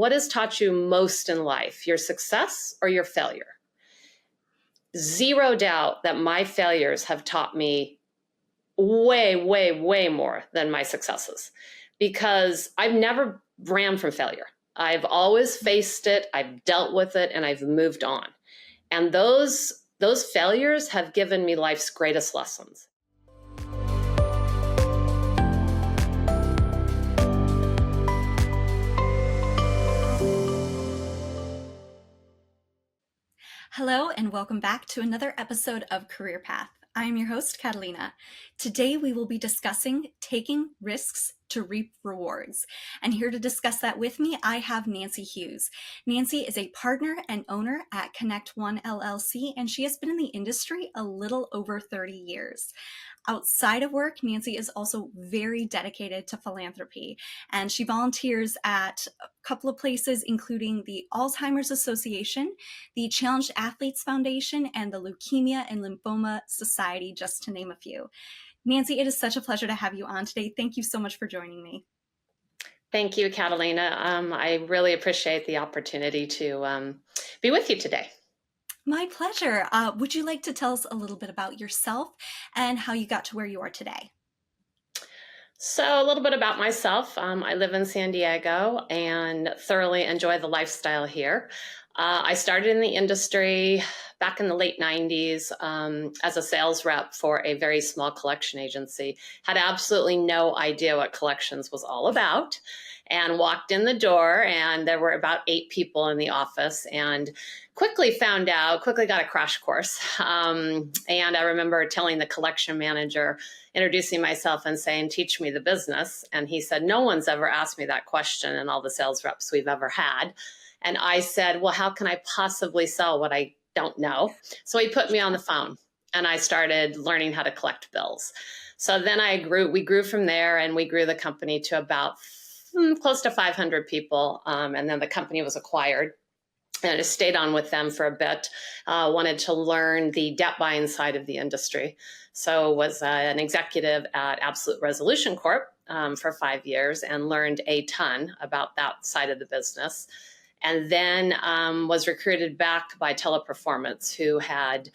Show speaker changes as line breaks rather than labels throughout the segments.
what has taught you most in life, your success or your failure? Zero doubt that my failures have taught me way, way, way more than my successes, because I've never ran from failure. I've always faced it, I've dealt with it, and I've moved on. And those failures have given me life's greatest lessons.
Hello, and welcome back to another episode of Career Path. I am your host, Katalina. Today, we will be discussing taking risks to reap rewards. And here to discuss that with me, I have Nancy Hughes. Nancy is a partner and owner at Connect1 LLC, and she has been in the industry a little over 30 years. Outside of work, Nancy is also very dedicated to philanthropy, and she volunteers at a couple of places, including the Alzheimer's Association, the Challenged Athletes Foundation, and the Leukemia and Lymphoma Society, just to name a few. Nancy, it is such a pleasure to have you on today. Thank you so much for joining me.
Thank you, Catalina. I really appreciate the opportunity to be with you today.
My pleasure. Would you like to tell us a little bit about yourself and how you got to where you are today?
So a little bit about myself. I live in San Diego and thoroughly enjoy the lifestyle here. I started in the industry back in the late 90s as a sales rep for a very small collection agency. Had absolutely no idea what collections was all about, and walked in the door, and there were about 8 people in the office, and quickly got a crash course. And I remember telling the collection manager, introducing myself and saying, "Teach me the business." And he said, "No one's ever asked me that question in all the sales reps we've ever had." And I said, "Well, how can I possibly sell what I don't know?" So he put me on the phone, and I started learning how to collect bills. So then we grew from there, and we grew the company to about close to 500 people. And then the company was acquired. And I stayed on with them for a bit, wanted to learn the debt buying side of the industry. So was an executive at Absolute Resolution Corp for 5 years and learned a ton about that side of the business. And then was recruited back by Teleperformance, who had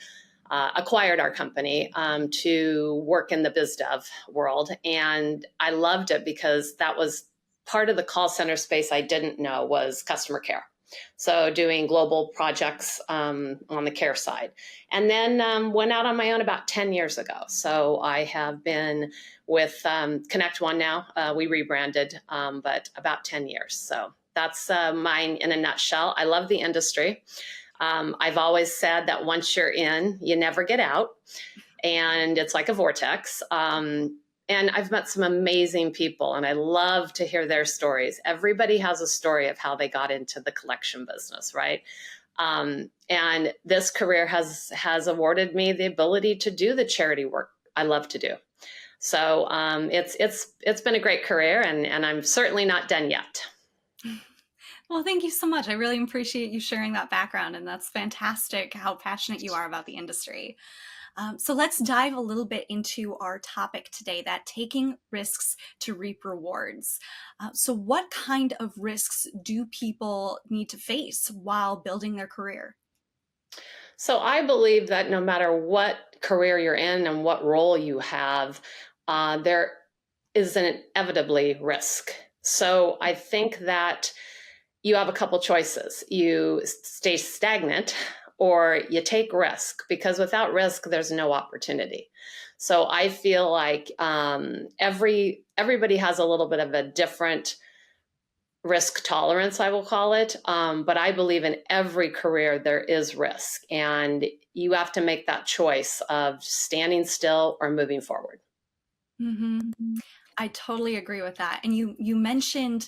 acquired our company to work in the biz dev world. And I loved it because that was part of the call center space I didn't know was customer care. So doing global projects on the care side. And then went out on my own about 10 years ago. So I have been with Connect1 now. We rebranded, but about 10 years. So that's mine in a nutshell. I love the industry. I've always said that once you're in, you never get out. And it's like a vortex. And I've met some amazing people, and I love to hear their stories. Everybody has a story of how they got into the collection business, right? And this career has awarded me the ability to do the charity work I love to do. So it's been a great career, and I'm certainly not done yet.
Well, thank you so much. I really appreciate you sharing that background, and that's fantastic how passionate you are about the industry. So let's dive a little bit into our topic today, that taking risks to reap rewards. So what kind of risks do people need to face while building their career?
So I believe that no matter what career you're in and what role you have, there is inevitably risk. So I think that you have a couple choices. You stay stagnant, or you take risk, because without risk, there's no opportunity. So I feel like everybody has a little bit of a different risk tolerance, I will call it. But I believe in every career there is risk, and you have to make that choice of standing still or moving forward.
Mm-hmm. I totally agree with that. And you mentioned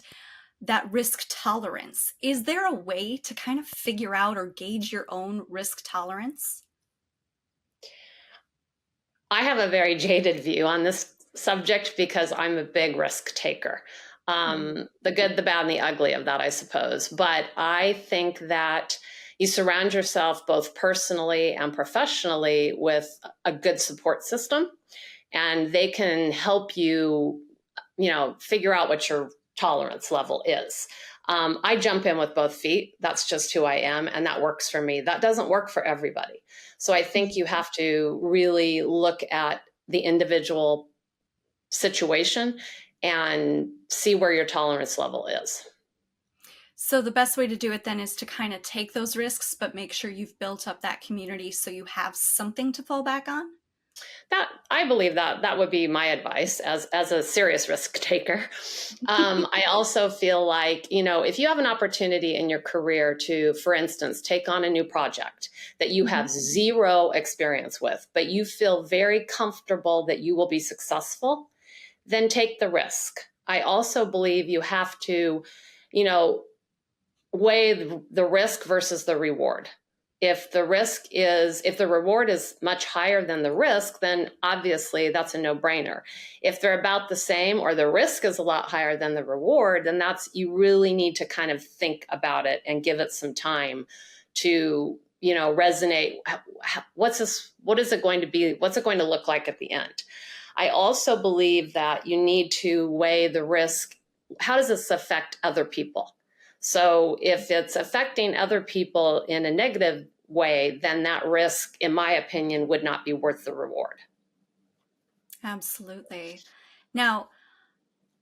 that risk tolerance. Is there a way to kind of figure out or gauge your own risk tolerance?
I have a very jaded view on this subject because I'm a big risk taker. The good, the bad, and the ugly of that, I suppose. But I think that you surround yourself both personally and professionally with a good support system, and they can help you, figure out what your tolerance level is. I jump in with both feet. That's just who I am, and that works for me. That doesn't work for everybody. So I think you have to really look at the individual situation and see where your tolerance level is.
So the best way to do it then is to kind of take those risks, but make sure you've built up that community so you have something to fall back on.
That I believe that would be my advice as a serious risk taker. I also feel like, if you have an opportunity in your career to, for instance, take on a new project that you have zero experience with, but you feel very comfortable that you will be successful, then take the risk. I also believe you have to, weigh the risk versus the reward. If the reward is much higher than the risk, then obviously that's a no-brainer. If they're about the same or the risk is a lot higher than the reward, then you really need to kind of think about it and give it some time to, resonate. What is it going to be? What's it going to look like at the end? I also believe that you need to weigh the risk. How does this affect other people? So if it's affecting other people in a negative way, then that risk, in my opinion, would not be worth the reward.
Absolutely. Now,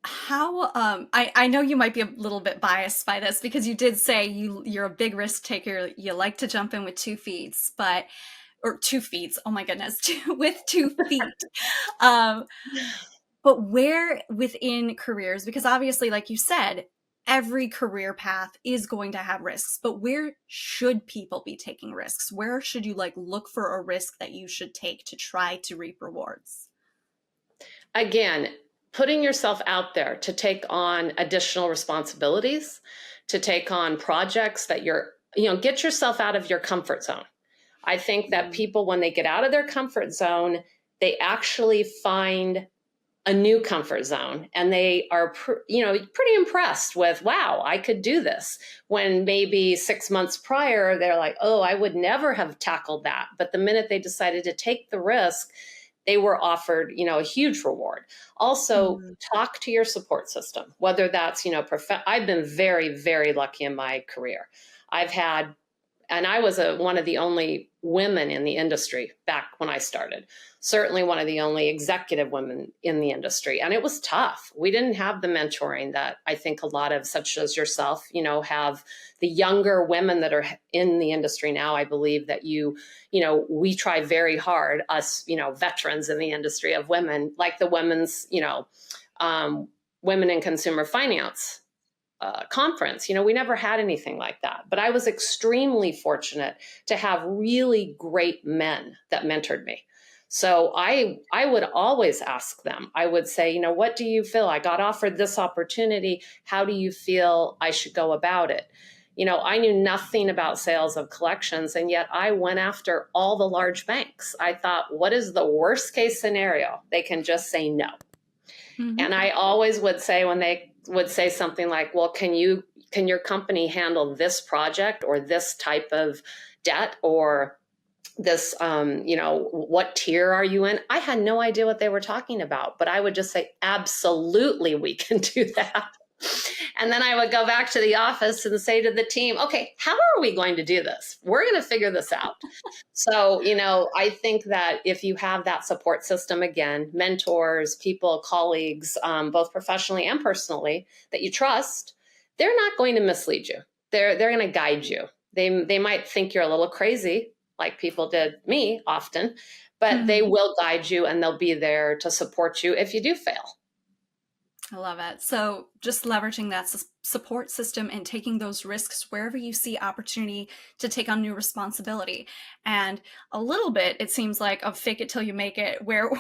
how I know you might be a little bit biased by this because you did say you're a big risk taker. You like to jump in with 2 feet, or 2 feet. Oh my goodness, with 2 feet. But where within careers, because obviously, like you said, every career path is going to have risks, but where should people be taking risks? Where should you look for a risk that you should take to try to reap rewards?
Again, putting yourself out there to take on additional responsibilities, to take on projects that get yourself out of your comfort zone. I think that people, when they get out of their comfort zone, they actually find a new comfort zone, and they are pretty impressed with, wow, I could do this, when maybe 6 months prior they're like, oh, I would never have tackled that. But the minute they decided to take the risk, they were offered a huge reward. Also, talk to your support system, whether that's I've been very, very lucky in my career. And I was one of the only women in the industry back when I started. Certainly one of the only executive women in the industry. And it was tough. We didn't have the mentoring that I think a lot of, such as yourself, have. The younger women that are in the industry now, I believe that we try very hard, us, veterans in the industry of women, like the women's, Women in Consumer Finance conference. We never had anything like that. But I was extremely fortunate to have really great men that mentored me. So I would always ask them. I would say, what do you feel? I got offered this opportunity. How do you feel I should go about it? I knew nothing about sales of collections, and yet I went after all the large banks. I thought, what is the worst case scenario? They can just say no. And I always would say, when they would say something like, well, can your company handle this project or this type of debt, or this, what tier are you in? I had no idea what they were talking about, but I would just say, absolutely, we can do that. And then I would go back to the office and say to the team, okay, how are we going to do this? We're going to figure this out. So, I think that if you have that support system, again, mentors, people, colleagues, both professionally and personally, that you trust, they're not going to mislead you. They're going to guide you. They might think you're a little crazy, like people did me often, but they will guide you, and they'll be there to support you if you do fail.
I love it. So just leveraging that support system and taking those risks wherever you see opportunity to take on new responsibility. And a little bit, it seems like, of fake it till you make it, where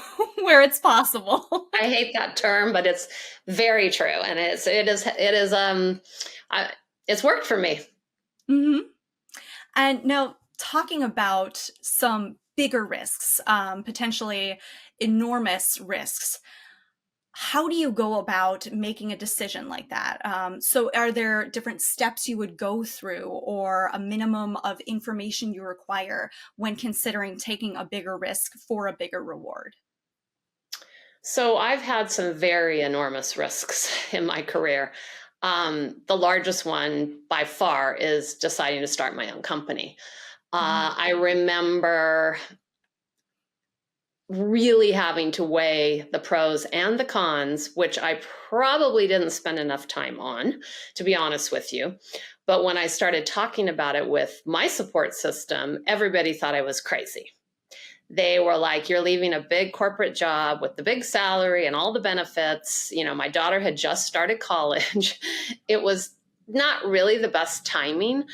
it's possible.
I hate that term, but it's very true. And it's worked for me.
And now, talking about some bigger risks, potentially enormous risks, how do you go about making a decision like that? So are there different steps you would go through, or a minimum of information you require when considering taking a bigger risk for a bigger reward?
So I've had some very enormous risks in my career. The largest one by far is deciding to start my own company. I remember really having to weigh the pros and the cons, which I probably didn't spend enough time on, to be honest with you. But when I started talking about it with my support system, everybody thought I was crazy. They were like, you're leaving a big corporate job with the big salary and all the benefits. You know, my daughter had just started college. It was not really the best timing.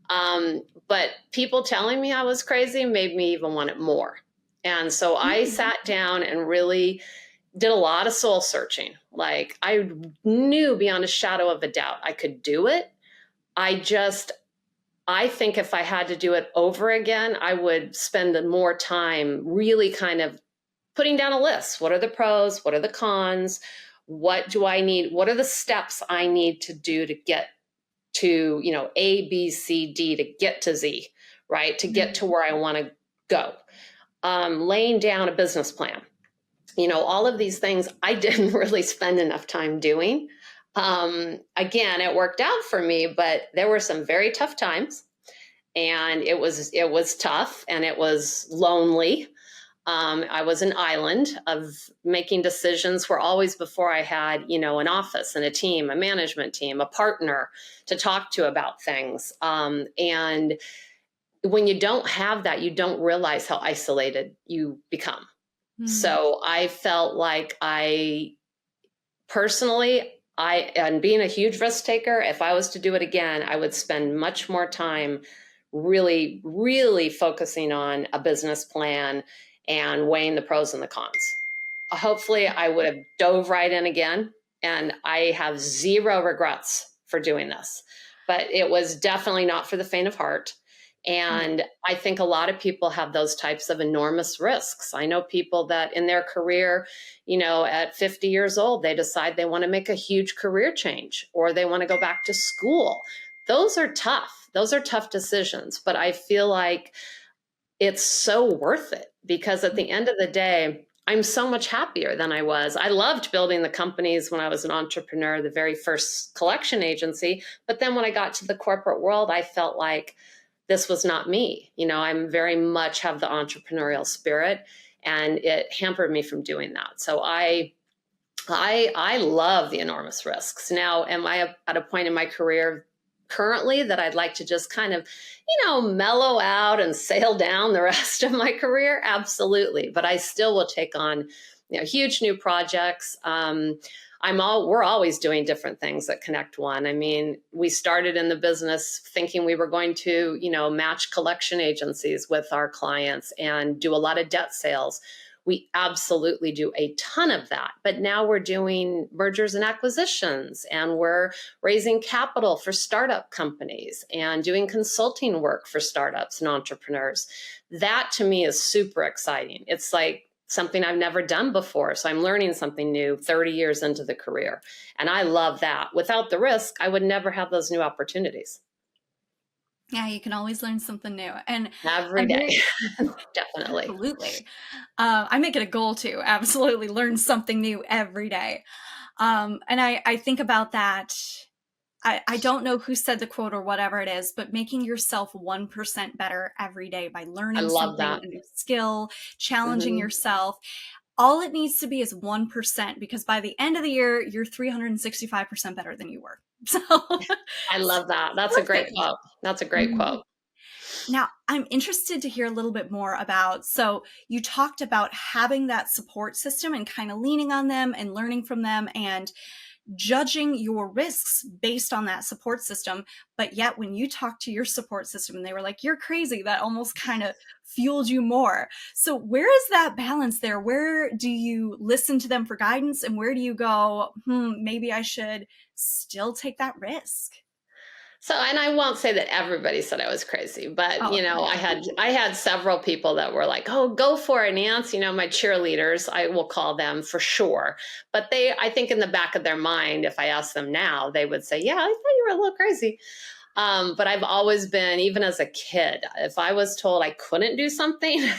But people telling me I was crazy made me even want it more. And so I sat down and really did a lot of soul searching. Like, I knew beyond a shadow of a doubt I could do it. I think if I had to do it over again, I would spend more time really kind of putting down a list. What are the pros? What are the cons? What do I need? What are the steps I need to do to get to, A, B, C, D, to get to Z, right? To get to where I want to go. Laying down a business plan. All of these things I didn't really spend enough time doing. Again, it worked out for me, but there were some very tough times, and it was tough, and it was lonely. I was an island of making decisions where always before I had, an office and a team, a management team, a partner to talk to about things. And when you don't have that, you don't realize how isolated you become. So I felt like and being a huge risk taker, if I was to do it again, I would spend much more time really, really focusing on a business plan and weighing the pros and the cons. Hopefully, I would have dove right in again, and I have zero regrets for doing this. But it was definitely not for the faint of heart. And I think a lot of people have those types of enormous risks. I know people that in their career, at 50 years old, they decide they want to make a huge career change, or they want to go back to school. Those are tough. Those are tough decisions. But I feel like it's so worth it, because at the end of the day, I'm so much happier than I was. I loved building the companies when I was an entrepreneur, the very first collection agency. But then when I got to the corporate world, I felt like this was not me. I'm very much have the entrepreneurial spirit, and it hampered me from doing that. So I love the enormous risks. Now, am I at a point in my career currently that I'd like to just kind of, mellow out and sail down the rest of my career? Absolutely. But I still will take on, huge new projects. We're always doing different things at Connect1. I mean, we started in the business thinking we were going to, match collection agencies with our clients and do a lot of debt sales. We absolutely do a ton of that. But now we're doing mergers and acquisitions, and we're raising capital for startup companies and doing consulting work for startups and entrepreneurs. That to me is super exciting. It's like something I've never done before. So I'm learning something new 30 years into the career. And I love that. Without the risk, I would never have those new opportunities.
Yeah, you can always learn something new. And
Every day. Definitely.
Absolutely. I make it a goal to absolutely learn something new every day. And I think about that. I don't know who said the quote or whatever it is, but making yourself 1% better every day by
I
learning
love
something,
that.
a new skill, challenging yourself. All it needs to be is 1%, because by the end of the year, you're 365% better than you were. So
I love that. That's a great quote. That's a great quote.
Now, I'm interested to hear a little bit more about, so you talked about having that support system and kind of leaning on them and learning from them and judging your risks based on that support system. But yet when you talk to your support system and they were like, you're crazy, that almost kind of fueled you more. So where is that balance there? Where do you listen to them for guidance, and where do you go, maybe I should still take that risk?
So, and I won't say that everybody said I was crazy, but I had several people that were like, "Oh, go for it, Nancy." My cheerleaders, I will call them for sure. But I think in the back of their mind, if I ask them now, they would say, "Yeah, I thought you were a little crazy." But I've always been, even as a kid, if I was told I couldn't do something,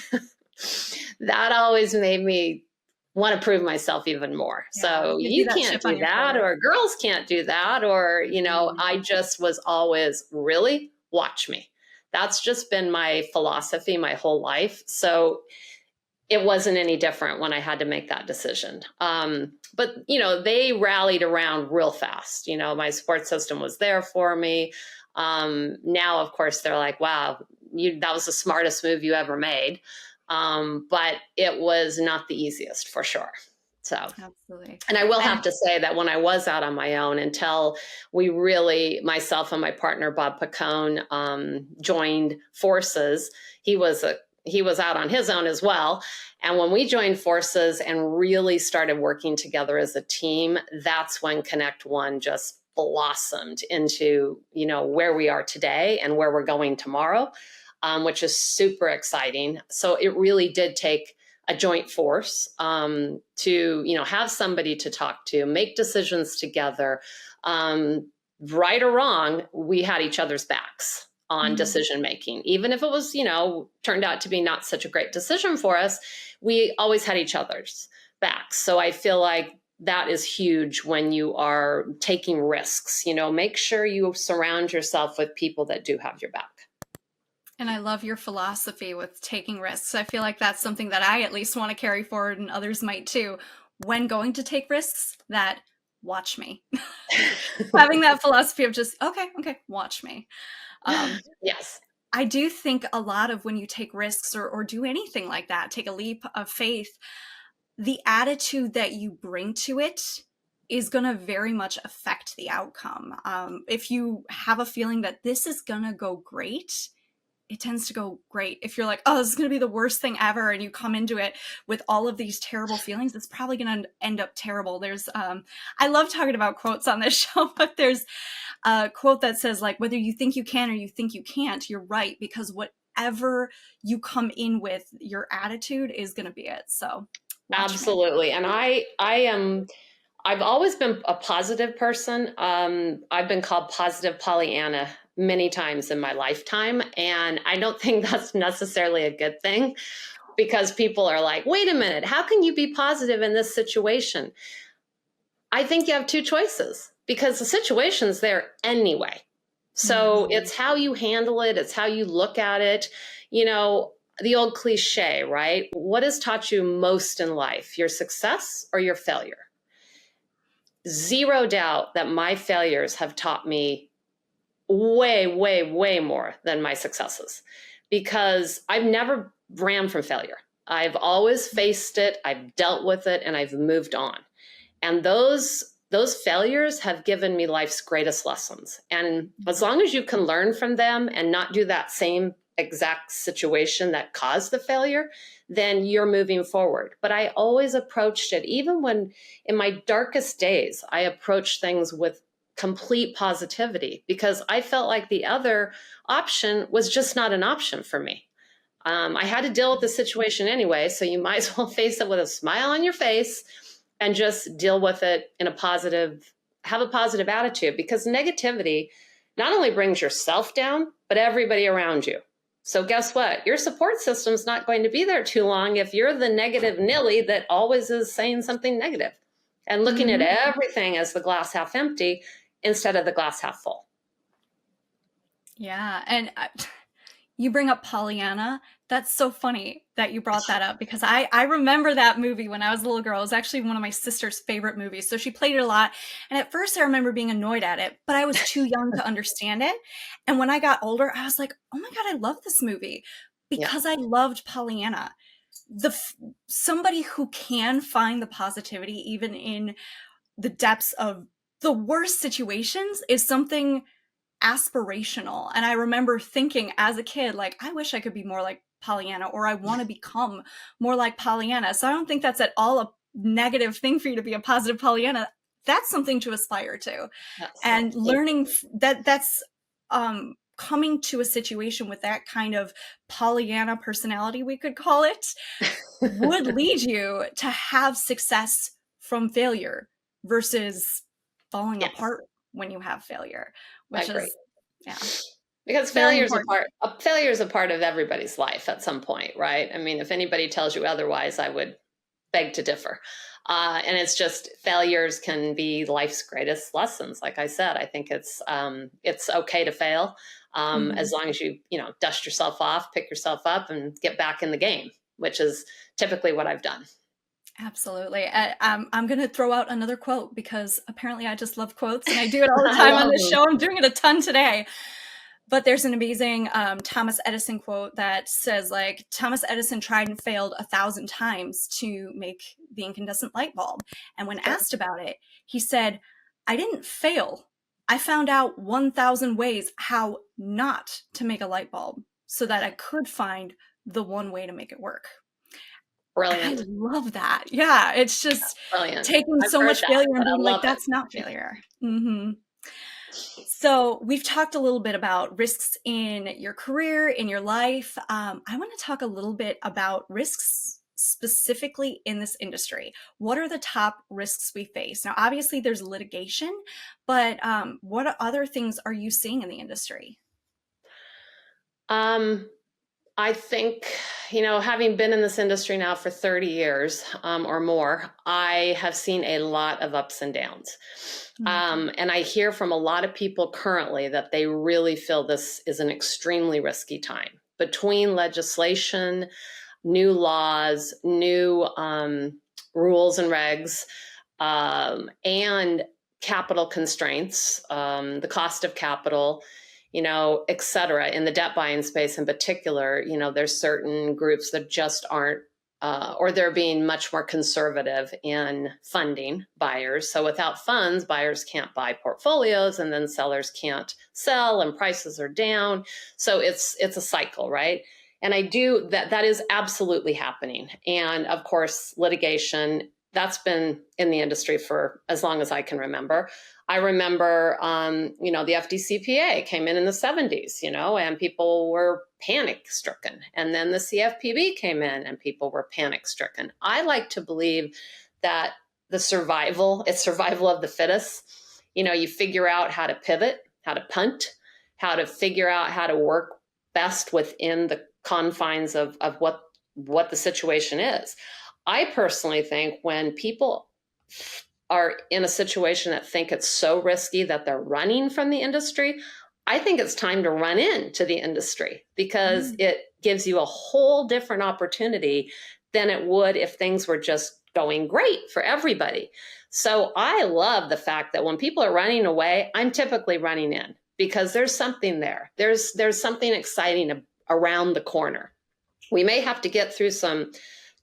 that always made me want to prove myself even more.
Yeah,
So
gives you
you
that
can't
chip on
do
your
that,
shoulder.
or girls can't do that, or,
Mhm.
I just was always really watch me. That's just been my philosophy my whole life. So it wasn't any different when I had to make that decision. But they rallied around real fast. My support system was there for me. Now, of course, they're like, "Wow, that was the smartest move you ever made." But it was not the easiest for sure. So,
Absolutely.
and I will have
And
to say that when I was out on my own, until we really, myself and my partner Bob Pacone, joined forces, he was out on his own as well. And when we joined forces and really started working together as a team, that's when Connect1 just blossomed into where we are today and where we're going tomorrow, which is super exciting. So it really did take a joint force, to have somebody to talk to, make decisions together. Right or wrong, we had each other's backs on
mhm.
decision making. Even if it was, turned out to be not such a great decision for us, we always had each other's backs. So I feel like that is huge when you are taking risks. Make sure you surround yourself with people that do have your back.
And I love your philosophy with taking risks. I feel like that's something that I at least want to carry forward, and others might too. When going to take risks, that watch me. Having that philosophy of just, okay, watch me. Um,
Yes.
I do think a lot of when you take risks or do anything like that, take a leap of faith, the attitude that you bring to it is going to very much affect the outcome. If you have a feeling that this is going to go great, it tends to go great. If you're like, oh, this is going to be the worst thing ever, and you come into it with all of these terrible feelings, it's probably going to end up terrible. I love talking about quotes on this show, but there's a quote that says, like, whether you think you can or you think you can't, you're right, because whatever you come in with, your attitude is going to be it. So watch me.
Absolutely. And I've always been a positive person. I've been called positive Pollyanna many times in my lifetime. And I don't think that's necessarily a good thing, because people are like, wait a minute, how can you be positive in this situation? I think you have two choices, because the situation's there anyway. So
Mhm.
it's how you handle it, it's how you look at it. You know, the old cliche, right? What has taught you most in life, your success or your failure? Zero doubt that my failures have taught me way, way, way more than my successes, because I've never ran from failure. I've always faced it, I've dealt with it, and I've moved on. And those failures have given me life's greatest lessons. And as long as you can learn from them and not do that same exact situation that caused the failure, then you're moving forward. But I always approached it, even when in my darkest days, I approached things with complete positivity, because I felt like the other option was just not an option for me. I had to deal with the situation anyway, so you might as well face it with a smile on your face and just deal with it in a positive, have a positive attitude, because negativity not only brings yourself down, but everybody around you. So guess what? Your support system's not going to be there too long if you're the negative Nilly that always is saying something negative and looking at
Mhm.
everything as the glass half empty instead of the glass half full.
Yeah. And you bring up Pollyanna. That's so funny that you brought that up, because I remember that movie when I was a little girl. It was actually one of my sister's favorite movies. So she played it a lot. And at first I remember being annoyed at it, but I was too young to understand it. And when I got older, I was like, oh my God, I love this movie
Yeah.
because I loved Pollyanna. Somebody who can find the positivity even in the depths of the worst situations is something aspirational. And I remember thinking as a kid, like, I wish I could be more like Pollyanna, or I want to become more like Pollyanna. So I don't think that's at all a negative thing for you to be a positive Pollyanna. That's something to aspire to.
Yes.
And learning that's coming to a situation with that kind of Pollyanna personality, we could call it, would lead you to have success from failure versus falling
Yes,
apart when you have failure,
I
which
agree.
is, yeah,
Because
very
a
important.
part, failure is a part of everybody's life at some point, right? I mean, if anybody tells you otherwise, I would beg to differ. And it's just failures can be life's greatest lessons. Like I said, I think it's okay to fail, as long as you dust yourself off, pick yourself up, and get back in the game, which is typically what I've done.
Absolutely. I'm going to throw out another quote because apparently I just love quotes and I do it all the
I
time on
love
this
them.
show. I'm doing it a ton today. But there's an amazing Thomas Edison quote that says, like, Thomas Edison tried and failed 1,000 times to make the incandescent light bulb. And when
Sure.
asked about it, he said, I didn't fail. I found out 1,000 ways how not to make a light bulb so that I could find the one way to make it work. And I
Brilliant.
love that. Yeah, it's just
Brilliant.
taking
I've
so
heard
much
that,
failure and
but I
being like,
love it.
that's not failure. So we've talked a little bit about risks in your career, in your life. I want to talk a little bit about risks specifically in this industry. What are the top risks we face? Now, obviously there's litigation, but what other things are you seeing in the industry?
Um, I think, having been in this industry now for 30 years or more, I have seen a lot of ups and downs. And I hear from a lot of people currently that they really feel this is an extremely risky time between legislation, new laws, new rules and regs, and capital constraints, the cost of capital, et cetera. In the debt buying space in particular, there's certain groups that just aren't, or they're being much more conservative in funding buyers. So without funds, buyers can't buy portfolios, and then sellers can't sell, and prices are down. So it's a cycle, right? And I do that is absolutely happening. And of course, litigation, that's been in the industry for as long as I can remember. I remember, the FDCPA came in the 70s, and people were panic stricken. And then the CFPB came in and people were panic stricken. I like to believe that it's survival of the fittest. You figure out how to pivot, how to punt, how to figure out how to work best within the confines of what the situation is. I personally think when people are in a situation that think it's so risky that they're running from the industry, I think it's time to run into the industry because it gives you a whole different opportunity than it would if things were just going great for everybody. So I love the fact that when people are running away, I'm typically running in because there's something there. There's something exciting around the corner. We may have to get through some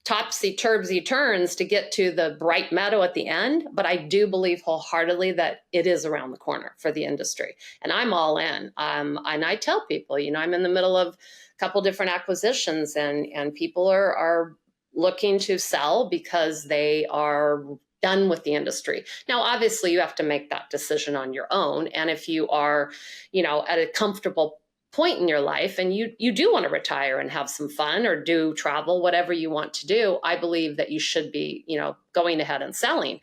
topsy-turvy turns to get to the bright meadow at the end, but I do believe wholeheartedly that it is around the corner for the industry. And I'm all in. And I tell people, I'm in the middle of a couple different acquisitions, and people are looking to sell because they are done with the industry. Now, obviously, you have to make that decision on your own. And if you are, at a comfortable point in your life and you do want to retire and have some fun or do travel, whatever you want to do, I believe that you should be, going ahead and selling.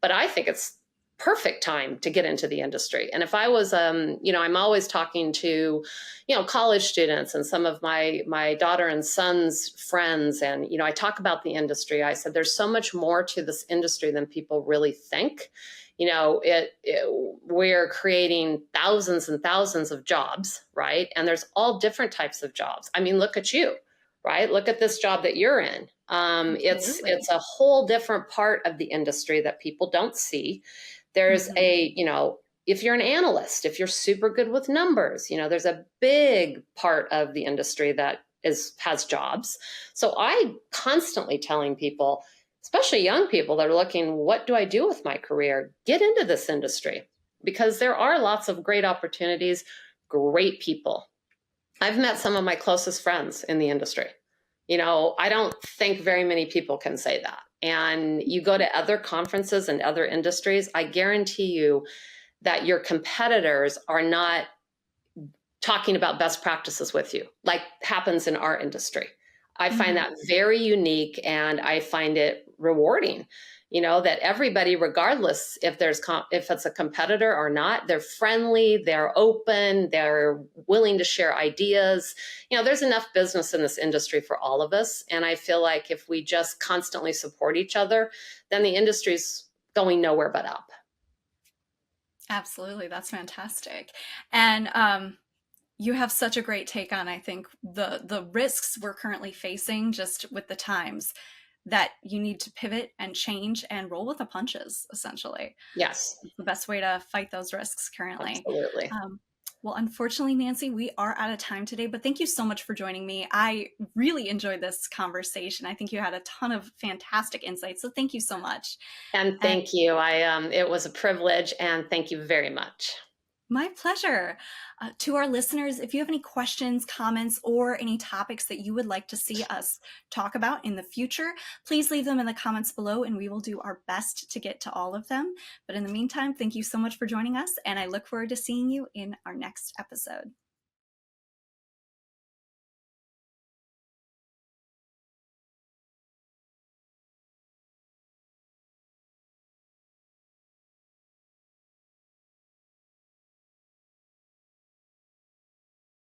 But I think it's perfect time to get into the industry. And if I was, I'm always talking to, college students and some of my daughter and son's friends. And, I talk about the industry. I said, there's so much more to this industry than people really think. We're creating thousands and thousands of jobs, right? And there's all different types of jobs. I mean, look at you, right? Look at this job that you're in. It's a whole different part of the industry that people don't see. There's if you're an analyst, if you're super good with numbers, there's a big part of the industry that has jobs. So I constantly telling people, especially young people that are looking, what do I do with my career? Get into this industry because there are lots of great opportunities, great people. I've met some of my closest friends in the industry. I don't think very many people can say that. And you go to other conferences and other industries, I guarantee you that your competitors are not talking about best practices with you, like happens in our industry. I find
Mhm.
that very unique, and I find it rewarding. That everybody, regardless if it's a competitor or not, they're friendly, they're open, they're willing to share ideas. There's enough business in this industry for all of us, and I feel like if we just constantly support each other, then the industry's going nowhere but up.
Absolutely. That's fantastic. And you have such a great take on, I think, the risks we're currently facing just with the times, that you need to pivot and change and roll with the punches, essentially.
Yes,
It's the best way to fight those risks currently.
absolutely.
Um, well, unfortunately, Nancy, we are out of time today, but thank you so much for joining me. I really enjoyed this conversation. I think you had a ton of fantastic insights, so thank you so much.
And
And
thank you. It was a privilege, and thank you very much.
my pleasure. To our listeners, if you have any questions, comments, or any topics that you would like to see us talk about in the future, please leave them in the comments below and we will do our best to get to all of them. But in the meantime, thank you so much for joining us, and I look forward to seeing you in our next episode.